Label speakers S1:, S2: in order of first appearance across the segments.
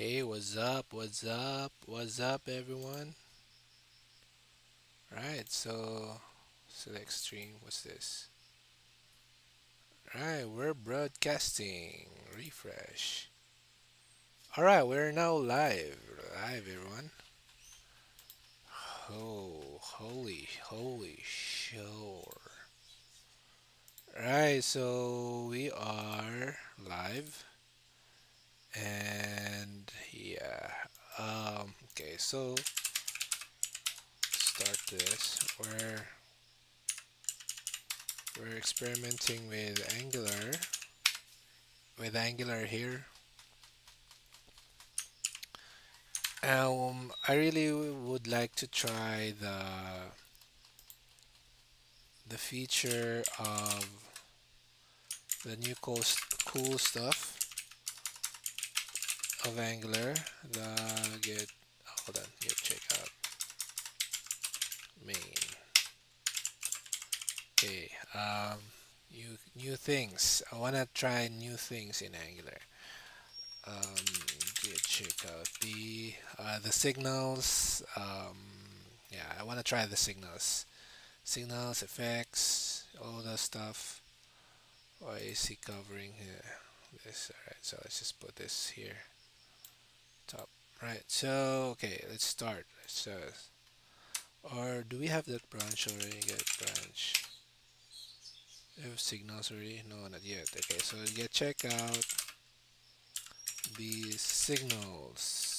S1: Hey, what's up? What's up? What's up, everyone? Right, so select stream. What's this? Right, we're broadcasting. Refresh. All right, we're now live. Live, everyone. Oh, holy sure. Right, so we are live, and yeah. Okay, so start this. We're experimenting with Angular here. I really would like to try the feature of the new cool stuff of Angular. The get hold on, get check out main. Okay, new things. I wanna try new things in Angular. Get check out the signals. Yeah, I wanna try the signals, effects, all that stuff. Why is he covering this? Alright, so let's just put this here. Top. Right, so, okay, let's start. Or do we have that branch already? Get branch. Do we have signals already? No, not yet. Okay, so get check out the signals.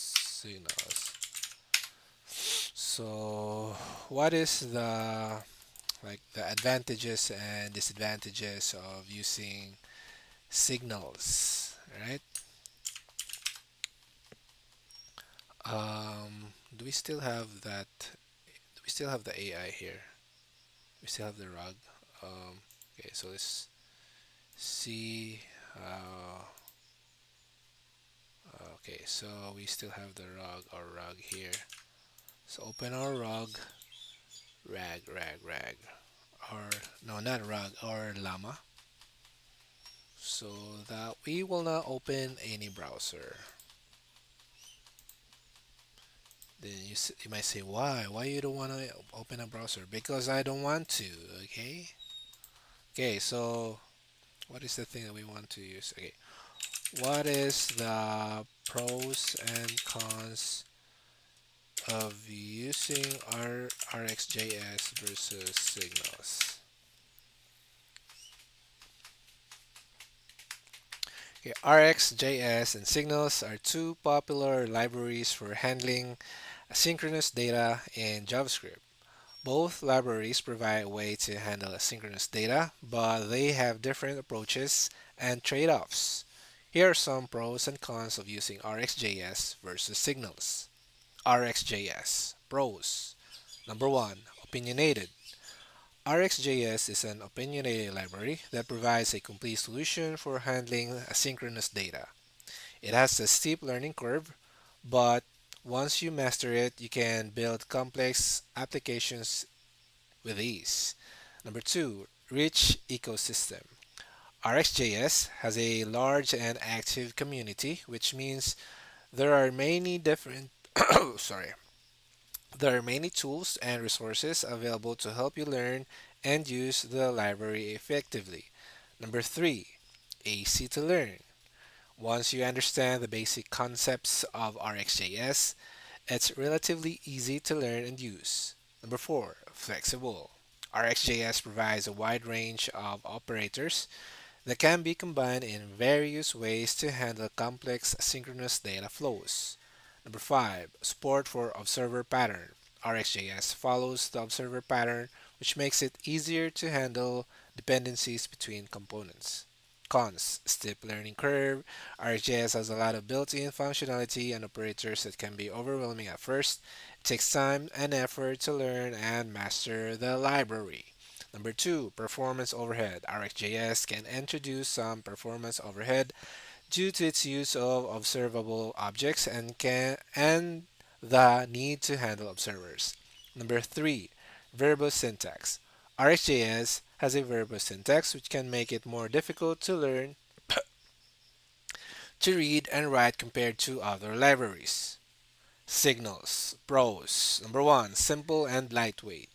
S1: So, what is the advantages and disadvantages of using signals, right? Do we still have that? Do we still have the AI here? We still have the rug. Okay, so let's see. Uh, okay, so we still have the rug here. So open our rag, or no, not rug, or llama. So that we will not open any browser. Then you might say, why? Why you don't want to open a browser? Because I don't want to. Okay. Okay. So what is the thing that we want to use? Okay. What is the pros and cons of using RxJS versus Signals? Okay, RxJS and Signals are two popular libraries for handling asynchronous data in JavaScript. Both libraries provide a way to handle asynchronous data, but they have different approaches and trade-offs. Here are some pros and cons of using RxJS versus Signals. RxJS Pros. Number 1, opinionated. RxJS is an opinionated library that provides a complete solution for handling asynchronous data. It has a steep learning curve, but once you master it, you can build complex applications with ease. Number 2, rich ecosystem. RxJS has a large and active community, which means there are many different sorry, there are many tools and resources available to help you learn and use the library effectively. Number 3, easy to learn. Once you understand the basic concepts of RxJS, it's relatively easy to learn and use. Number 4, flexible. RxJS provides a wide range of operators that can be combined in various ways to handle complex synchronous data flows. Number 5, support for observer pattern. RxJS follows the observer pattern, which makes it easier to handle dependencies between components. Cons, steep learning curve. RxJS has a lot of built-in functionality and operators that can be overwhelming at first. It takes time and effort to learn and master the library. Number 2, performance overhead. RxJS can introduce some performance overhead due to its use of observable objects and the need to handle observers. Number 3, verbose syntax. RxJS has a verbose syntax which can make it more difficult to read and write compared to other libraries. Signals. Pros. Number one, simple and lightweight.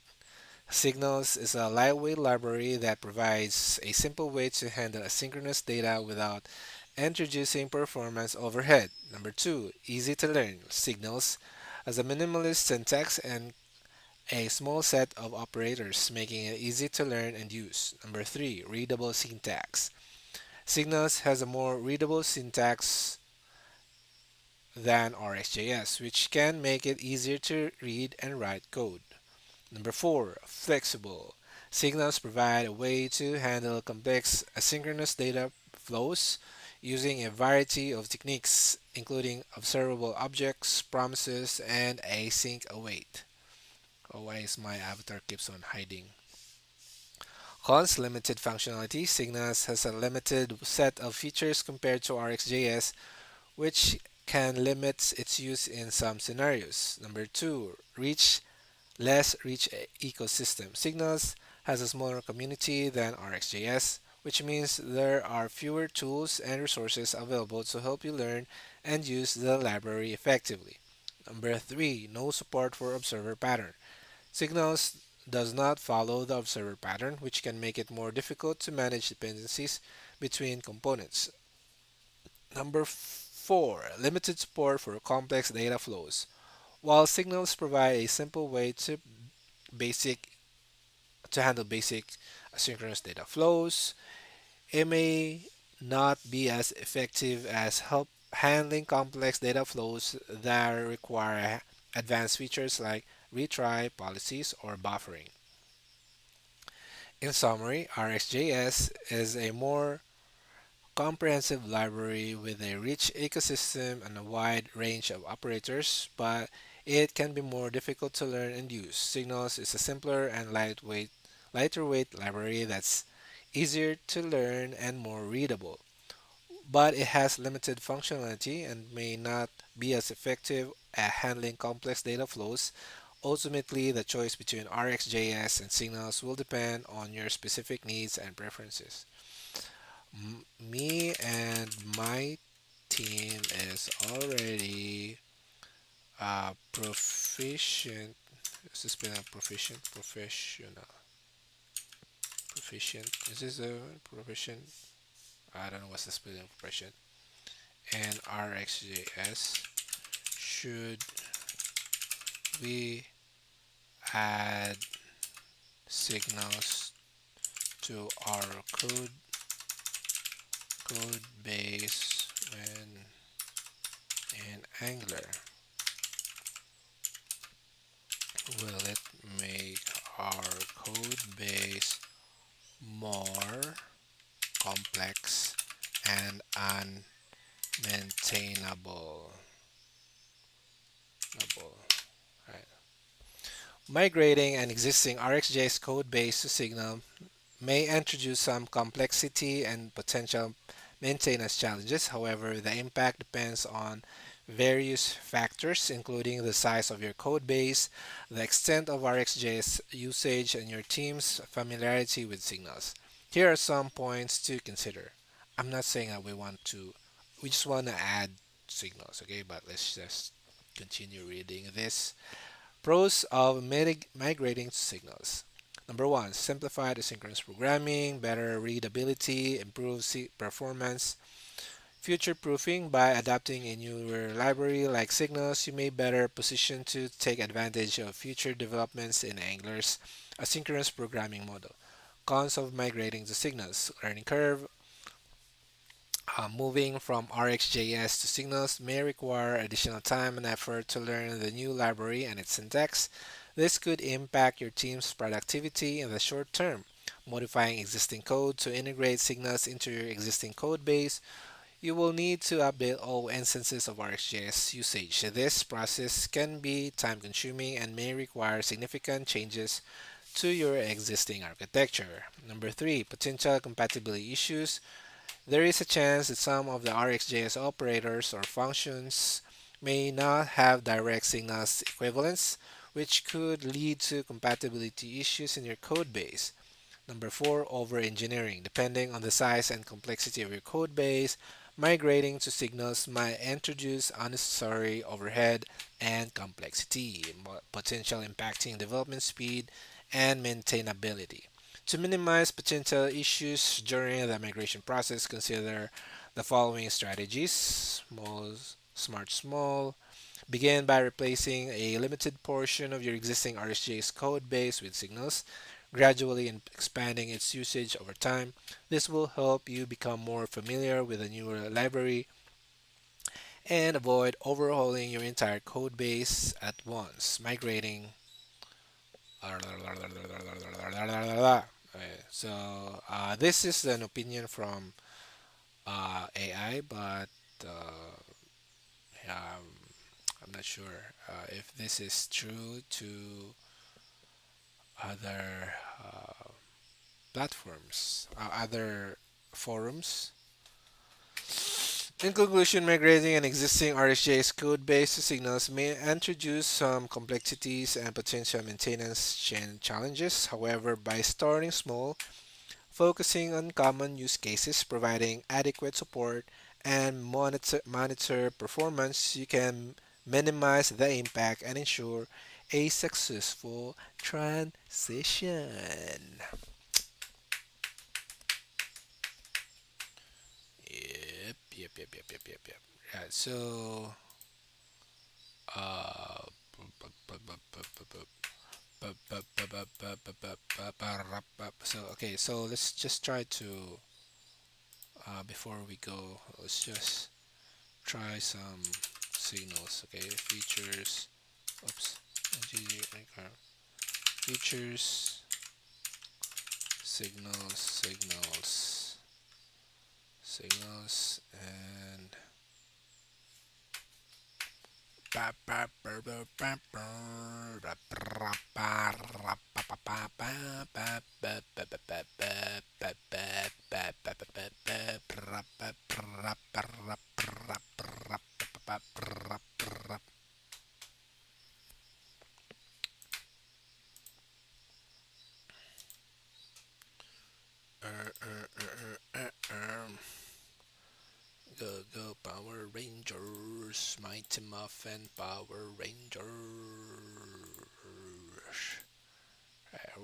S1: Signals is a lightweight library that provides a simple way to handle asynchronous data without introducing performance overhead. Number two, easy to learn. Signals has a minimalist syntax and a small set of operators, making it easy to learn and use. Number three, readable syntax. Signals has a more readable syntax than RxJS, which can make it easier to read and write code. Number four, flexible. Signals provide a way to handle complex asynchronous data flows using a variety of techniques, including observable objects, promises, and async await. Oh, why is my avatar keeps on hiding? Cons limited functionality. Signals has a limited set of features compared to RxJS, which can limit its use in some scenarios. Number two, less rich ecosystem. Signals has a smaller community than RxJS, which means there are fewer tools and resources available to help you learn and use the library effectively. Number three, no support for observer pattern. Signals does not follow the observer pattern, which can make it more difficult to manage dependencies between components. Number four, limited support for complex data flows. While Signals provide a simple way basic to handle basic asynchronous data flows, it may not be as effective as help handling complex data flows that require advanced features like retry policies or buffering. In summary, RxJS is a more comprehensive library with a rich ecosystem and a wide range of operators, but it can be more difficult to learn and use. Signals is a simpler and lighter weight library that's easier to learn and more readable, but it has limited functionality and may not be as effective at handling complex data flows. Ultimately, the choice between RxJS and Signals will depend on your specific needs and preferences. Me and my team is already proficient. Is this been a proficient? Professional. Proficient. Is this a proficient? I don't know what's the spelling of proficient. And RxJS. Should we add signals to our code base when in Angular? Will it make our code base more complex and unmaintainable? Right. Migrating an existing RxJS code base to Signal may introduce some complexity and potential maintenance challenges. However, the impact depends on various factors, including the size of your code base, the extent of RxJS usage, and your team's familiarity with signals. Here are some points to consider. I'm not saying that we just want to add signals, okay? But let's just continue reading this. Pros of migrating to signals. Number one, simplified asynchronous programming, better readability, improved performance, future proofing. By adopting a newer library like Signals, you may better position to take advantage of future developments in Angular's asynchronous programming model. Cons of migrating to Signals. Learning curve. Moving from RxJS to Signals may require additional time and effort to learn the new library and its syntax. This could impact your team's productivity in the short term. Modifying existing code to integrate Signals into your existing code base, you will need to update all instances of RxJS usage. This process can be time consuming and may require significant changes to your existing architecture. Number three, potential compatibility issues. There is a chance that some of the RxJS operators or functions may not have direct signals equivalents, which could lead to compatibility issues in your code base. Number four, over engineering. Depending on the size and complexity of your code base, Migrating to signals might introduce unnecessary overhead and complexity, potential impacting development speed and maintainability. To minimize potential issues during the migration process, consider the following strategies. Small. Begin by replacing a limited portion of your existing RSJ's code base with signals, gradually expanding its usage over time. This will help you become more familiar with the newer library and avoid overhauling your entire code base at once. Migrating. This is an opinion from AI, but um, I'm not sure if this is true to other platforms, other forums. In conclusion, migrating an existing RxJS code base to Signals may introduce some complexities and potential maintenance challenges. However, by starting small, focusing on common use cases, providing adequate support, and monitor performance, you can minimize the impact and ensure a successful transition. Yep. Right, so, uh, so let's just try to, before we go, let's just try some signals. Okay, features. Oops. Features, signals, and go Power Rangers, Mighty Muffin Power Rangers.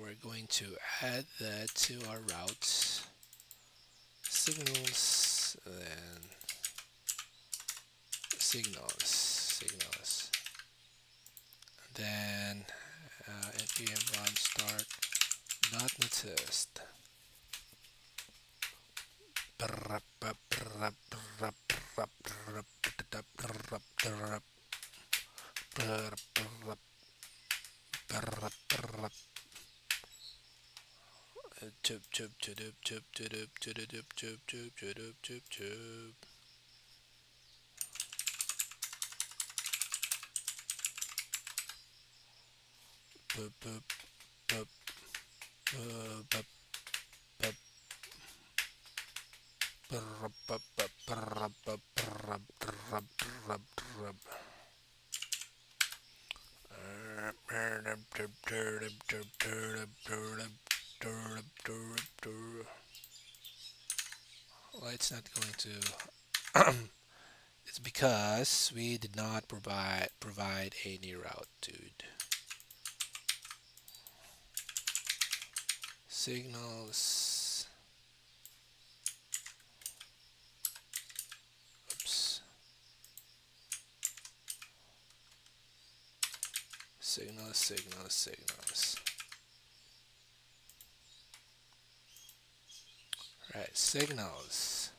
S1: We're going to add that to our routes. Signals, then signals. Then npm run start .NET Well, it's not going to. It's because we did not provide any route, dude. Signals. Oops. Signals. Right, signals.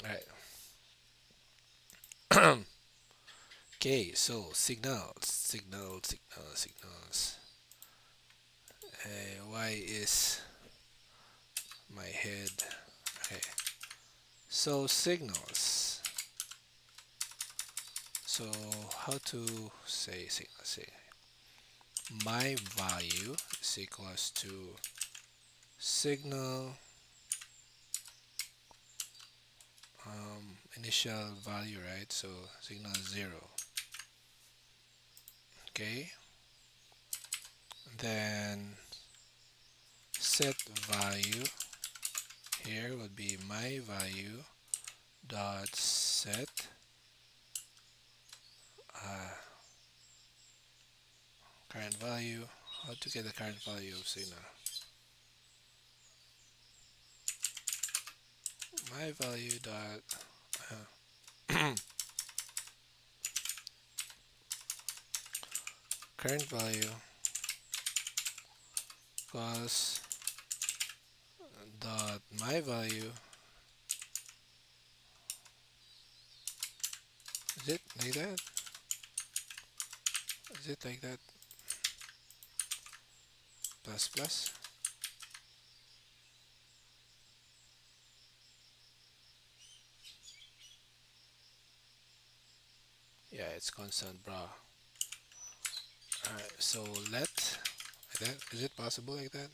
S1: Right. Okay, so signals. Why is my head? Okay, so signals. So how to say signal? Say my value is equals to signal initial value, right? So signal 0. Okay, then set value here would be my value dot set uh, current value. How to get the current value of signal? My value dot current value plus dot my value. Is it like that? Is it like that? Plus plus? Yeah, it's constant, bro. Alright, so let like that. Is it possible like that?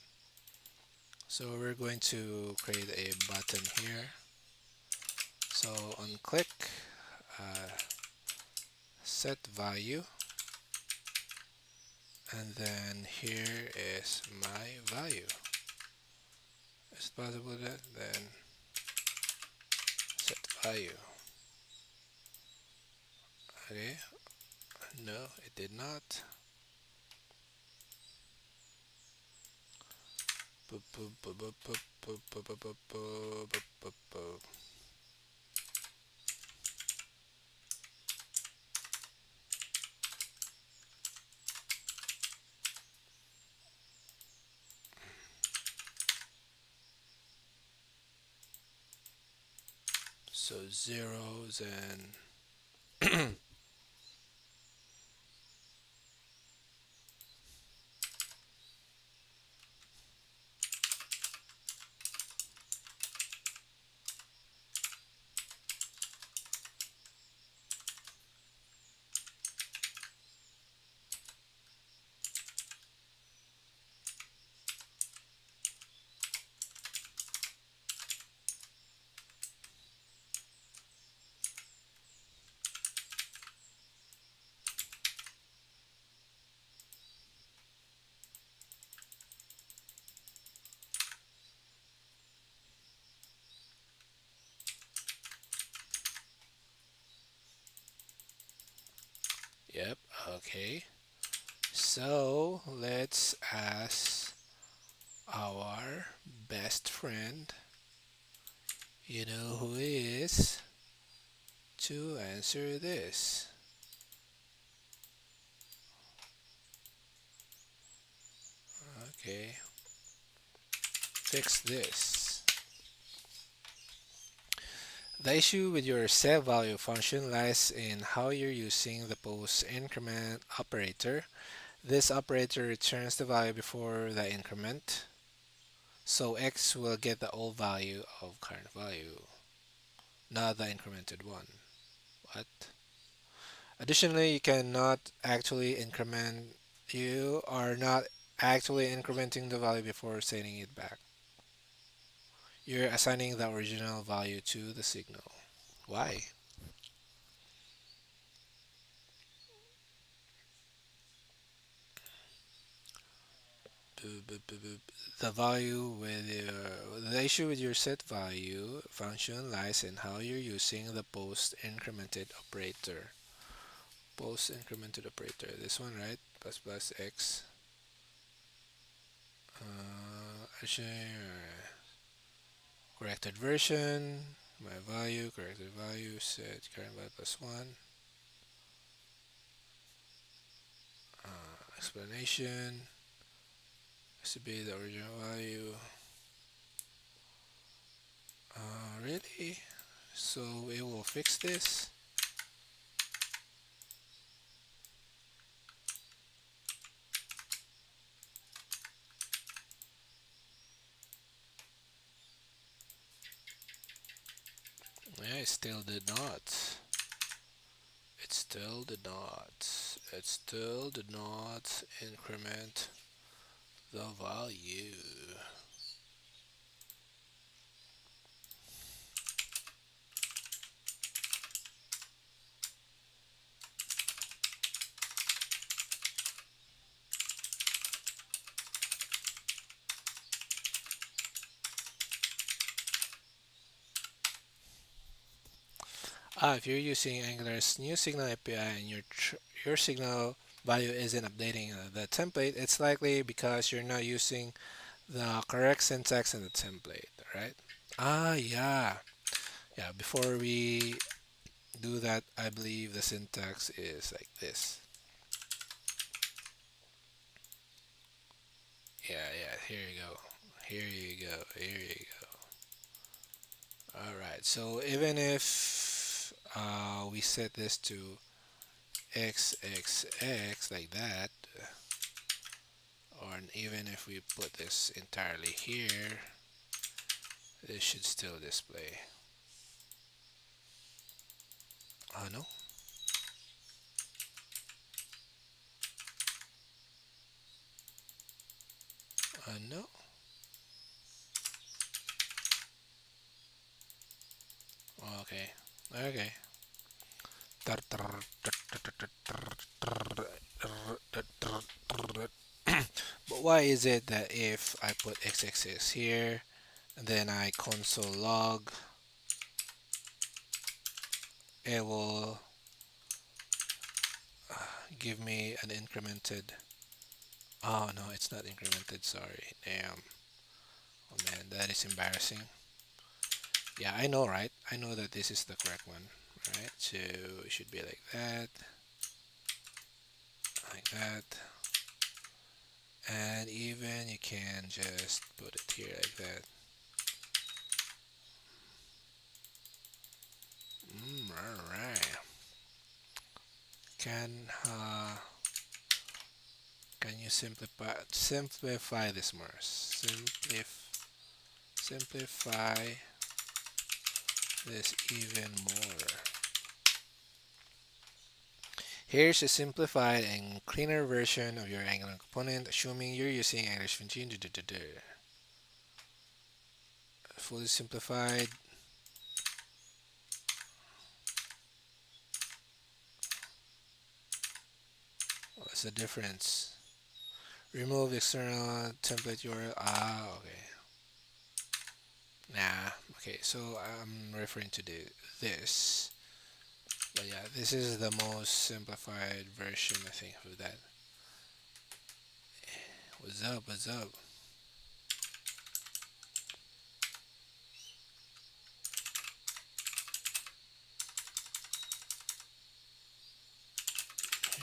S1: So we're going to create a button here. So on click, uh, set value, and then here is my value. Is it possible that? Then set value. Okay, no, it did not. So zeros and yep, okay. So let's ask our best friend, you know who he is, to answer this. Okay, fix this. The issue with your set value function lies in how you're using the post increment operator. This operator returns the value before the increment, so x will get the old value of current value, not the incremented one. What? Additionally, you are not actually incrementing the value before sending it back. You're assigning the original value to the signal. Why? The value with the issue with your set value function lies in how you're using the post incremented operator. Post incremented operator. This one, right? Plus plus x. Actually, corrected version. My value, corrected value, set current value plus one. Explanation. Has to be the original value. Really? So it will fix this? Yeah, it still did not. It still did not. It still did not increment the value. If you're using Angular's new signal API and your signal value isn't updating the template, it's likely because you're not using the correct syntax in the template, right? Yeah. Yeah, before we do that, I believe the syntax is like this. Yeah, here you go. Here you go. Here you go. All right. So even if we set this to XXX like that, or even if we put this entirely here, this should still display. Oh no. No. Okay. Okay. But why is it that if I put XXX here and then I console log, it will give me an incremented. Oh no, it's not incremented. Sorry. Damn. Oh man, that is embarrassing. Yeah, I know, right? I know that this is the correct one, right? So it should be like that, and even you can just put it here like that. All right. Can uh, can you simplify this more? Simplify this even more. Here's a simplified and cleaner version of your Angular component, assuming you're using Angular 17. Fully simplified. What's the difference? Remove external template URL. Okay. Nah. Okay, so I'm referring to this. But yeah, this is the most simplified version, I think, of that. What's up? What's up?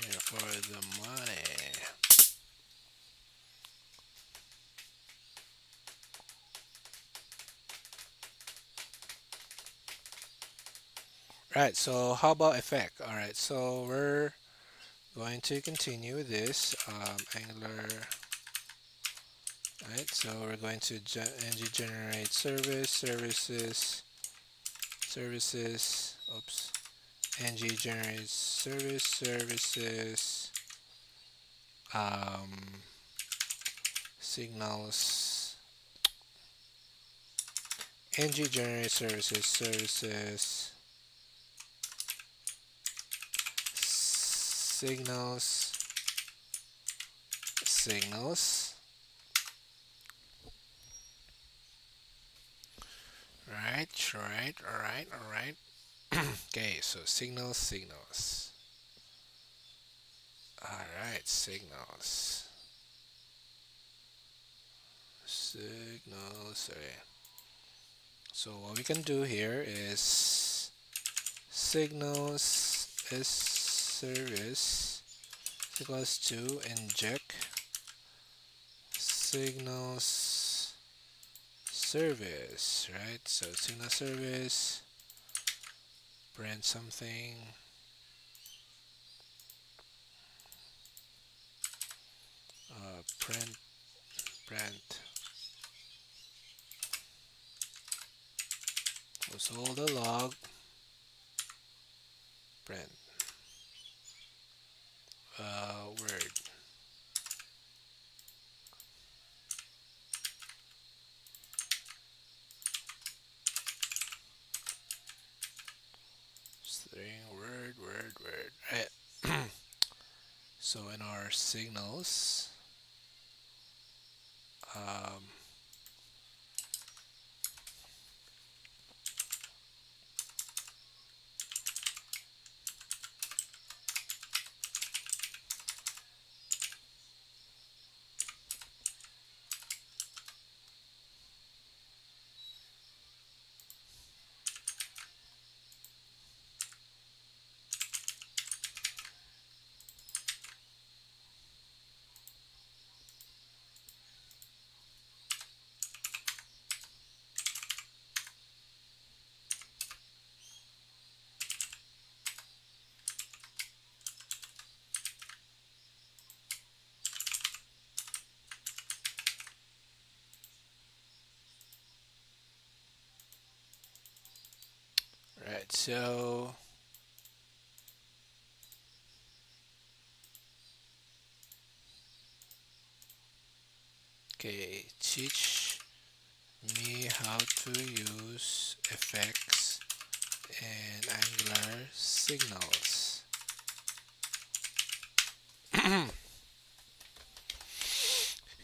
S1: Here for the money. Right, so how about effect? Alright, so we're going to continue this Angular. Right, so we're going to ng generate services, oops, ng generate services, um, signals, ng generate signals, signals. Right. Okay, so signals. All right, sorry. So what we can do here is signals is service equals to inject signals service, right? So signal service, print something, print also the log, print word. String word. Right. So in our signals, um, So okay, teach me how to use effects and Angular signals.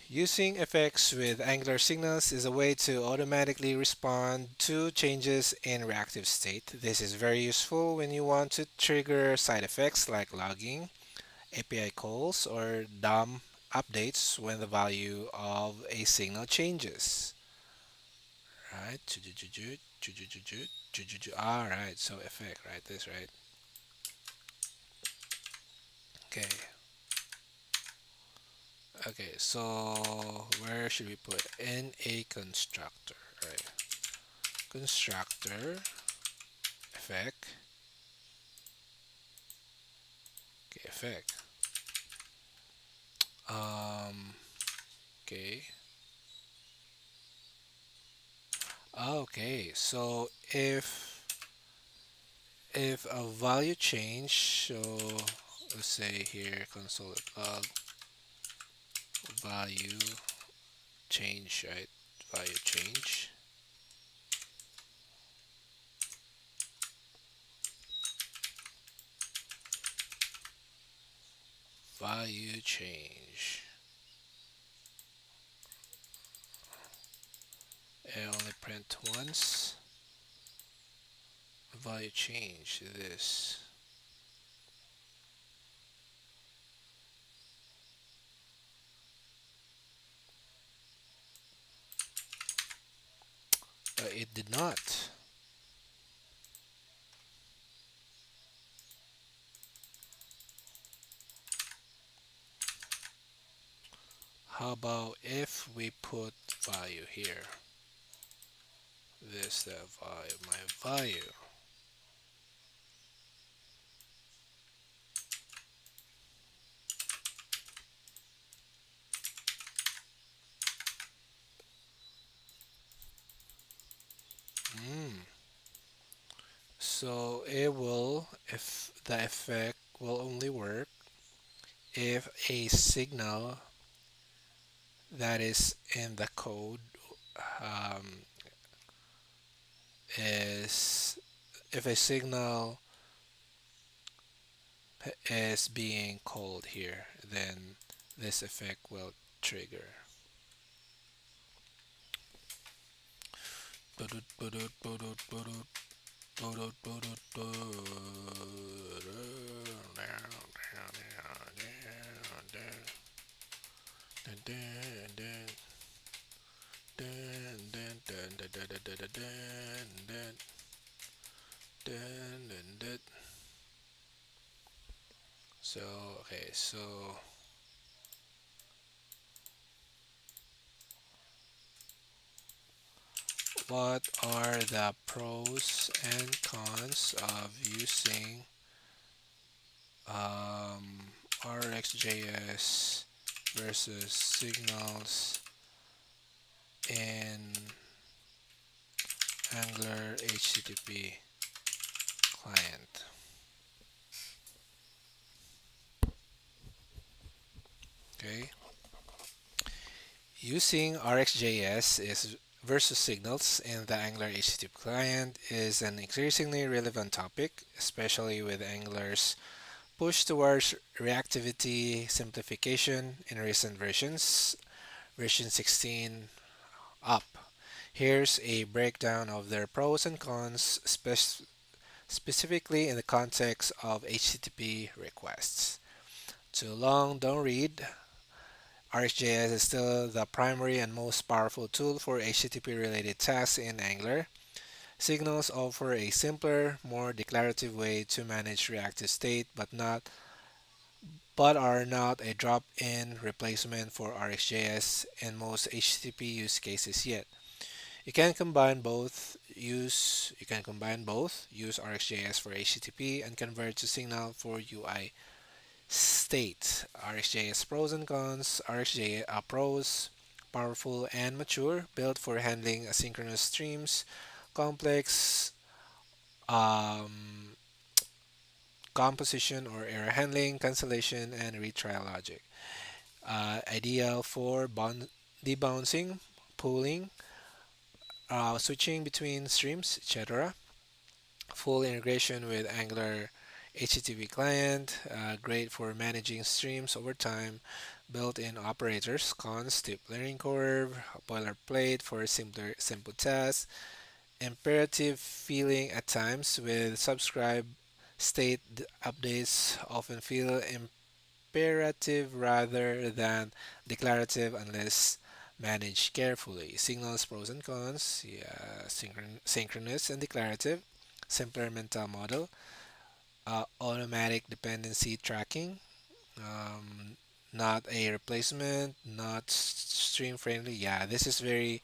S1: Using effects with Angular signals is a way to automatically respond to changes in reactive state. This is very useful when you want to trigger side effects like logging, API calls, or DOM updates when the value of a signal changes. Right? All right, so effect, right? This, right? Okay. Okay, so where should we put in a constructor? Right. Constructor effect. Okay, effect. Um. Okay. Okay. So if a value change, so let's say here console log value change, right? Value change. Value change. It only print once. Value change this. But it did not. How about if we put value here? This the value, my value. Mm. So it will, if the effect will only work if a signal that is in the code um, is if a signal is being called here, then this effect will trigger. So okay, so what are the pros and cons of using RxJS versus Signals in Angular HTTP client? Okay, using RxJS is versus Signals in the Angular HTTP client is an increasingly relevant topic, especially with Angular's push towards reactivity simplification in recent versions, version 16 up. Here's a breakdown of their pros and cons, specifically in the context of HTTP requests. Too long, don't read. RxJS is still the primary and most powerful tool for HTTP related tasks in Angular. Signals offer a simpler, more declarative way to manage reactive state, but are not a drop-in replacement for RxJS in most HTTP use cases yet. Use RxJS for HTTP and convert to Signal for UI state. RxJS pros and cons. RxJS pros powerful and mature, built for handling asynchronous streams, complex um, composition or error handling, cancellation, and retry logic. Ideal for debouncing, pooling, switching between streams, etc. Full integration with Angular HTTP client, great for managing streams over time. Built-in operators, cons, steep learning curve, boilerplate for simple tasks, imperative feeling at times with subscribe state updates often feel imperative rather than declarative unless managed carefully. Signals pros and cons, yeah, synchronous and declarative, simpler mental model, automatic dependency tracking, um, not a replacement, not stream friendly. Yeah, this is very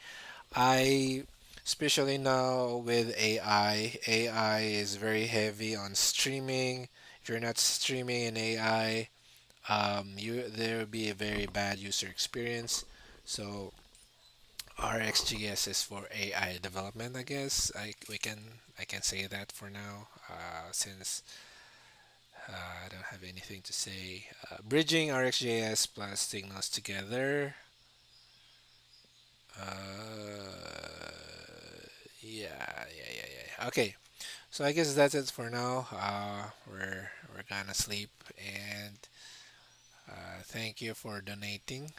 S1: I especially now with AI. AI is very heavy on streaming. If you're not streaming in AI, you there will be a very bad user experience. So RxJS is for AI development, I guess. I can say that for now, since I don't have anything to say. Bridging RxJS plus Signals together. Yeah. Okay, so I guess that's it for now. We're gonna sleep, and thank you for donating.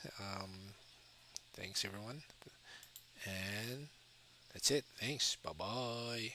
S1: Thanks everyone, and that's it. Thanks. Bye bye.